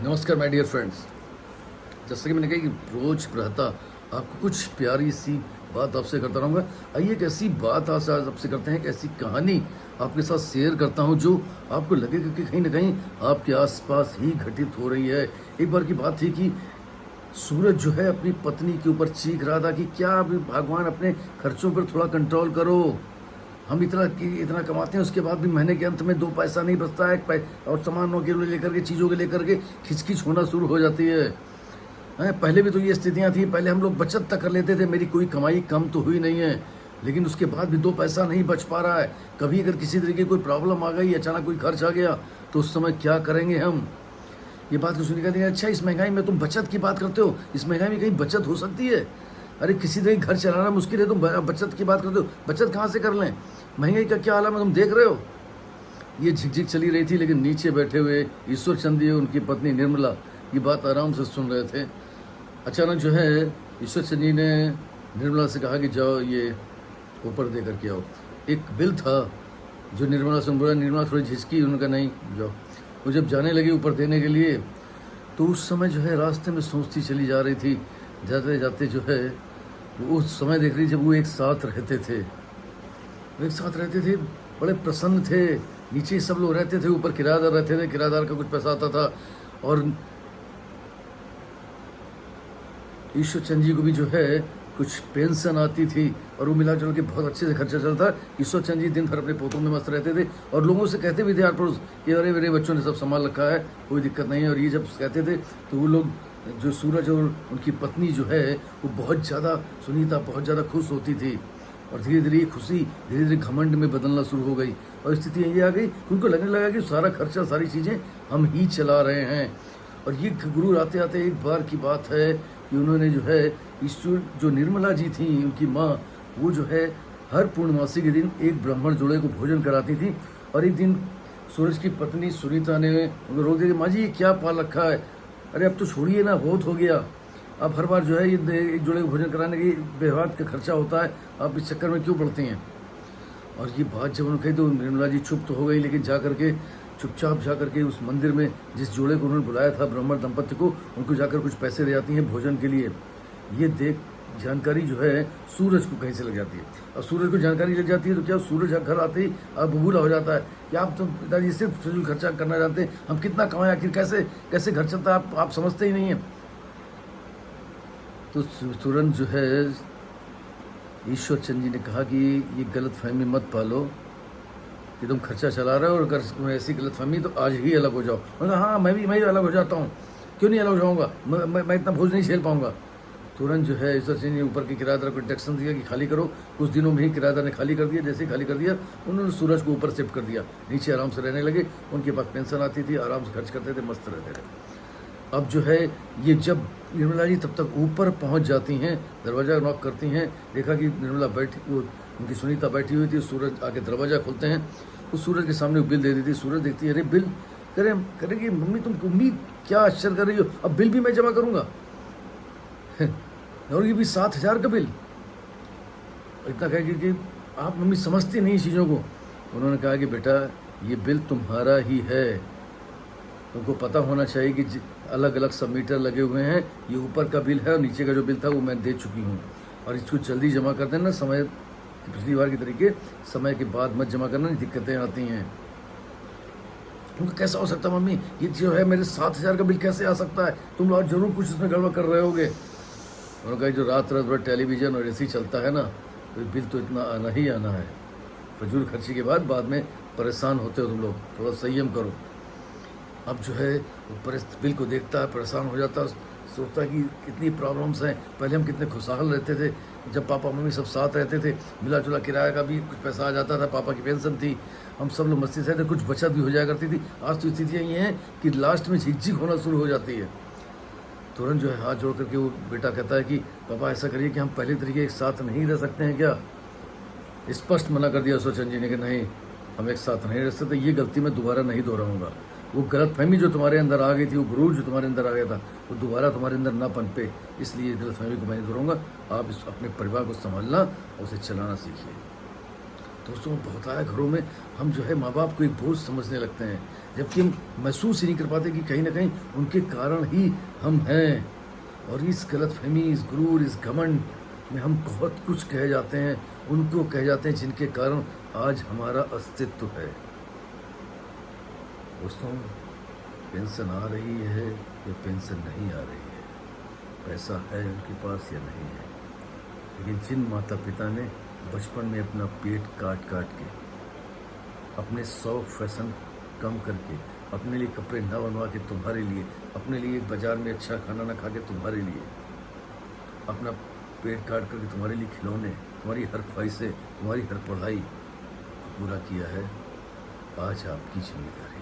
नमस्कार my dear friends. जैसे कि मैंने कहा कि रोज रहता आपको कुछ प्यारी सी बात आपसे करता रहूँगा। आइए एक ऐसी बात आज आपसे करते हैं, एक ऐसी कहानी आपके साथ शेयर करता हूँ जो आपको लगेगा कि कहीं ना कहीं आपके आसपास ही घटित हो रही है। एक बार की बात थी कि सूरज जो है अपनी पत्नी के ऊपर चीख रहा था कि क्या अभी भगवान अपने खर्चों पर थोड़ा कंट्रोल करो। हम इतना कमाते हैं, उसके बाद भी महीने के अंत में दो पैसा नहीं बचता है। और सामानों के लेकर के, चीज़ों के लेकर के खिचखिच होना शुरू हो जाती है। पहले भी तो ये स्थितियाँ थी, पहले हम लोग बचत तक कर लेते थे, मेरी कोई कमाई कम तो हुई नहीं है, लेकिन उसके बाद भी दो पैसा नहीं बच पा रहा है। कभी अगर किसी तरीके की कोई प्रॉब्लम आ गई, अचानक कोई खर्च आ गया, तो उस समय क्या करेंगे हम। ये बात तो सुन के अच्छा इस महंगाई में तुम बचत की बात करते हो, इस महंगाई में कहीं बचत हो सकती है। अरे किसी तरह घर चलाना मुश्किल है, तुम बचत की बात करते हो, बचत कहाँ से कर लें। महंगाई का क्या आलम है तुम देख रहे हो। ये झिकझिक चली रही थी, लेकिन नीचे बैठे हुए ईश्वर चंद जी, उनकी पत्नी निर्मला ये बात आराम से सुन रहे थे। अचानक जो है ईश्वर चंद जी ने निर्मला से कहा कि जाओ ये ऊपर दे करके आओ। एक बिल था जो निर्मला से बोला। निर्मला थोड़ी झिझकी, उनका नहीं जाओ। वो जब जाने लगी ऊपर देने के लिए, तो उस समय जो है रास्ते में सोचती चली जा रही थी। जाते जाते जो है वो उस समय देख रही जब वो एक साथ रहते थे, वो एक साथ रहते थे, बड़े प्रसन्न थे। नीचे सब लोग रहते थे, ऊपर किराएदार रहते थे, किराएदार का कुछ पैसा आता था। और ईश्वर चंद जी को भी जो है कुछ पेंशन आती थी, और वो मिला जुल के बहुत अच्छे से खर्चा चलता। ईश्वर चंद जी दिन भर अपने पोतों में मस्त रहते थे, और लोगों से कहते भी थे आर पड़ोस कि अरे मेरे बच्चों ने सब संभाल रखा है, कोई दिक्कत नहीं है। और ये जब कहते थे तो वो लोग, जो सूरज और उनकी पत्नी जो है वो बहुत ज़्यादा, सुनीता बहुत ज़्यादा खुश होती थी। और धीरे धीरे ये खुशी धीरे धीरे घमंड में बदलना शुरू हो गई, और स्थिति यही आ गई कि उनको लगने लगा कि सारा खर्चा, सारी चीज़ें हम ही चला रहे हैं। और ये गुरु आते आते एक बार की बात है कि उन्होंने जो है ईश्वर, जो निर्मला जी थी उनकी माँ, वो जो है हर पूर्णमासी के दिन एक ब्राह्मण जोड़े को भोजन कराती थी। और एक दिन सूरज की पत्नी सुनीता ने उनको रोक दिया कि माँ जी ये क्या पाल रखा है, अरे अब तो छोड़िए ना, बहुत हो गया। अब हर बार जो है ये एक जोड़े को भोजन कराने की बेहद का खर्चा होता है, आप इस चक्कर में क्यों पड़ती हैं। और ये बात जब उन्होंने कही तो निर्मला जी चुप तो हो गई, लेकिन जा करके चुपचाप जा करके उस मंदिर में जिस जोड़े को उन्होंने बुलाया था ब्राह्मण दंपत्ति को, उनको जाकर कुछ पैसे दे जाती हैं भोजन के लिए। ये देख जानकारी जो है सूरज को कहीं से लग जाती है, और सूरज को जानकारी लग जाती है तो क्या सूरज घर आते ही अब बबूला हो जाता है कि आप तो पिताजी सिर्फ फिजूल खर्चा करना चाहते हैं, हम कितना कमाएं, आखिर कैसे कैसे घर चलता है, आप समझते ही नहीं हैं। तो तुरंत जो है ईश्वर चंद जी ने कहा कि ये गलत फहमी मत पालो कि तुम खर्चा चला रहे हो, और अगर तुम्हें ऐसी गलत फहमी तो आज ही अलग हो जाओ। मैंने कहा हाँ मैं भी अलग हो जाता हूँ, क्यों नहीं अलग हो जाऊँगा, मैं इतना बोझ नहीं झेल पाऊँगा। तुरंत जो है ईश्वर चंद जी ने ऊपर के किराएदार को इंस्ट्रक्शन दिया कि खाली करो। कुछ दिनों में ही किराएदार ने खाली कर दिया। जैसे ही खाली कर दिया उन्होंने सूरज को ऊपर शिफ्ट कर दिया, नीचे आराम से रहने लगे। उनके पास पेंशन आती थी, आराम से खर्च करते थे, मस्त रहते थे। अब जो है ये जब निर्मला जी तब तक ऊपर पहुंच जाती हैं, दरवाज़ा नॉक करती हैं, देखा कि निर्मला बैठी, वो उनकी सुनीता बैठी हुई थी। सूरज आके दरवाज़ा खोलते हैं, उस सूरज के सामने बिल दे दी थी। सूरज देखती है, अरे बिल करेगी मम्मी, तुम उम्मीद क्या आश्चर्य कर रही हो, अब बिल भी मैं जमा करूँगा और ये भी 7,000 का बिल। इतना कहेगी कि आप मम्मी समझती नहीं चीज़ों को। उन्होंने कहा कि बेटा ये बिल तुम्हारा ही है, तुमको पता होना चाहिए कि अलग अलग सब मीटर लगे हुए हैं, ये ऊपर का बिल है और नीचे का जो बिल था वो मैं दे चुकी हूँ, और इसको जल्दी जमा कर देना, समय पिछली बार की तरीके समय के बाद मत जमा करना, दिक्कतें आती हैं। उनको कैसा हो सकता मम्मी, ये जो है मेरे 7,000 का बिल कैसे आ सकता है, तुम लोग जरूर कुछ इसमें गड़बड़ कर रहे होगे। उन्होंने कहा जो रात रात भर टेलीविज़न और एसी चलता है ना, तो बिल तो इतना आना ही आना है। फजूल खर्ची के बाद में परेशान होते हो तुम लोग, थोड़ा संयम करो। अब जो है बिल को देखता है, परेशान हो जाता है, सोचता है कि कितनी प्रॉब्लम्स हैं। पहले हम कितने खुशहाल रहते थे, जब पापा मम्मी सब साथ रहते थे, मिला जुला किराया का भी कुछ पैसा आ जाता था, पापा की पेंशन थी, हम सब लोग मस्ती से रहते, कुछ बचत भी हो जाया करती थी। आज तो स्थितियाँ ये हैं कि लास्ट में झिकझिक होना शुरू हो जाती है। तुरंत जो है हाथ जोड़ करके वो बेटा कहता है कि पापा ऐसा करिए कि हम पहले तरीके एक साथ नहीं रह सकते हैं क्या। स्पष्ट मना कर दिया सोचन जी ने कि नहीं, हम एक साथ नहीं रह सकते, ये गलती मैं दोबारा नहीं दोहराऊंगा। वो गलतफहमी जो तुम्हारे अंदर आ गई थी, वो गुरूर जो तुम्हारे अंदर आ गया था, वो दोबारा तुम्हारे अंदर ना पनपे, इसलिए गलतफहमी को मैं नहीं दोहराऊंगा। आप इस अपने परिवार को संभालना और उसे चलाना सीखिए। दोस्तों बहुत आया घरों में हम जो है माँ बाप को एक बोझ समझने लगते हैं, जबकि हम महसूस ही नहीं कर पाते कि कहीं ना कहीं उनके कारण ही हम हैं। और इस गलतफहमी, इस गुरूर, इस घमंड में हम बहुत कुछ कह जाते हैं, उनको कह जाते हैं जिनके कारण आज हमारा अस्तित्व है। दोस्तों, पेंशन आ रही है या पेंशन नहीं आ रही है, पैसा है उनके पास या नहीं है, लेकिन जिन माता पिता ने बचपन में अपना पेट काट काट के, अपने शौक फैशन कम करके, अपने लिए कपड़े न बनवा के तुम्हारे लिए, अपने लिए बाजार में अच्छा खाना ना खा के तुम्हारे लिए, अपना पेट काट करके तुम्हारे लिए खिलौने, तुम्हारी हर ख्वाहिशें, तुम्हारी हर पढ़ाई पूरा किया है, आज आपकी जिम्मेदारी।